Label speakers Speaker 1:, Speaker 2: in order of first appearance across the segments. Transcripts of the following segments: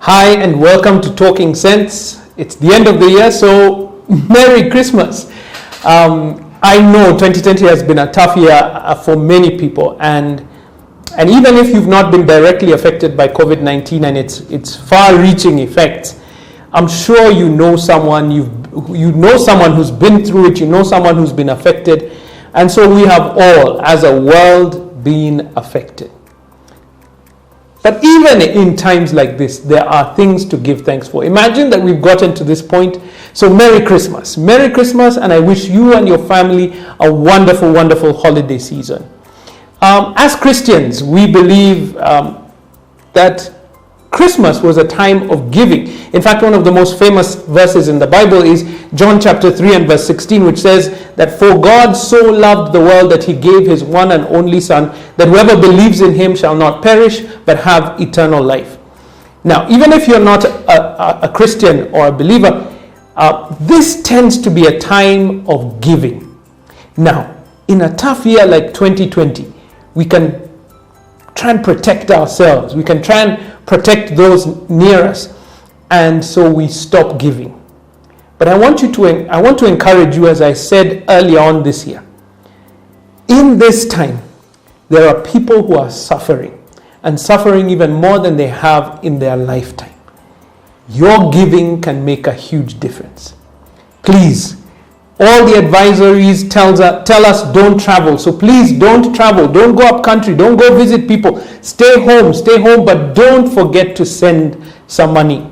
Speaker 1: Hi and welcome to Talking Sense. It's the end of the year, so Merry Christmas. I know 2020 has been a tough year for many people, and even if you've not been directly affected by COVID-19 and its far-reaching effects, I'm sure you know someone who's been through it, you know someone who's been affected, and so we have all, as a world, been affected. But even in times like this, there are things to give thanks for. Imagine that we've gotten to this point. So Merry Christmas. Merry Christmas, and I wish you and your family a wonderful, wonderful holiday season. As Christians, we believe that Christmas was a time of giving. In fact, one of the most famous verses in the Bible is John chapter 3 and verse 16, which says that for God so loved the world that he gave his one and only Son, that whoever believes in him shall not perish, but have eternal life. Now, even if you're not a Christian or a believer, this tends to be a time of giving. Now, in a tough year like 2020, we can try and protect ourselves. We can try and protect those near us, and so we stop giving. But I want to encourage you, as I said earlier on this year, in this time, there are people who are suffering, and suffering even more than they have in their lifetime. Your giving can make a huge difference. Please, all the advisories tell us don't travel. So please don't travel. Don't go up country. Don't go visit people. Stay home, but don't forget to send some money.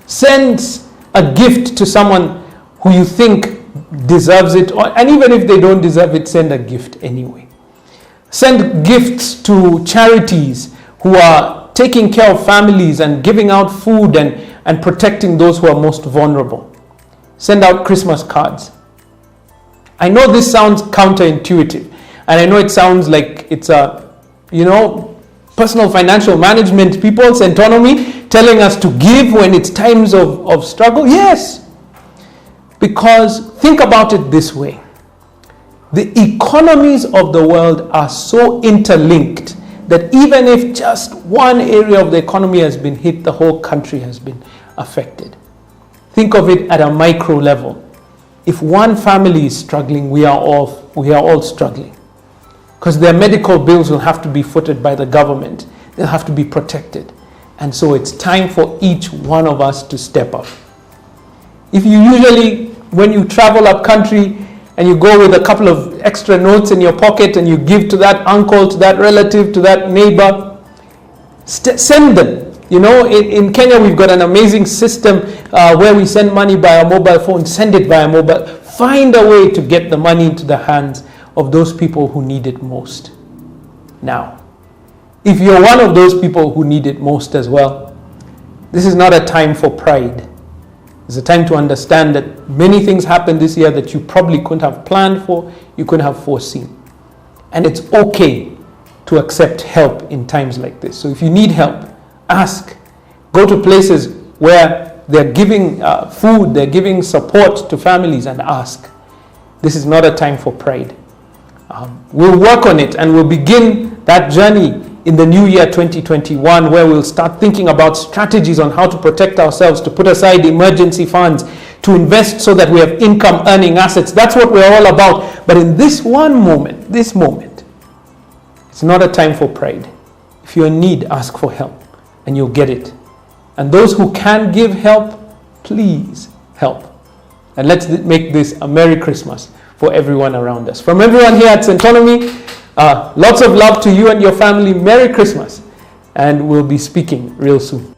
Speaker 1: Send a gift to someone who you think deserves it, and even if they don't deserve it, send a gift anyway. Send gifts to charities who are taking care of families and giving out food and protecting those who are most vulnerable. Send out Christmas cards. I know this sounds counterintuitive, and I know it sounds like it's personal financial management people, Centonomy, telling us to give when it's times of struggle. Yes, because think about it this way. The economies of the world are so interlinked that even if just one area of the economy has been hit, the whole country has been affected. Think of it at a micro level. If one family is struggling, we are all struggling, because their medical bills will have to be footed by the government. They'll have to be protected. And so it's time for each one of us to step up. If you usually, when you travel up country and you go with a couple of extra notes in your pocket and you give to that uncle, to that relative, to that neighbor, send them. You know, in Kenya, we've got an amazing system where we send money by a mobile phone. Send it via mobile. Find a way to get the money into the hands of those people who need it most. Now, if you're one of those people who need it most as well, this is not a time for pride. It's a time to understand that many things happened this year that you probably couldn't have planned for, you couldn't have foreseen. And it's okay to accept help in times like this. So if you need help, ask. Go to places where they're giving food, they're giving support to families, and ask. This is not a time for pride. We'll work on it, and we'll begin that journey in the new year 2021, where we'll start thinking about strategies on how to protect ourselves, to put aside emergency funds, to invest so that we have income earning assets. That's what we're all about. But in this moment, it's not a time for pride. If you're in need, ask for help, and you'll get it. And those who can give help, please help. And let's make this a Merry Christmas for everyone around us. From everyone here at Centonomy, lots of love to you and your family. Merry Christmas. And we'll be speaking real soon.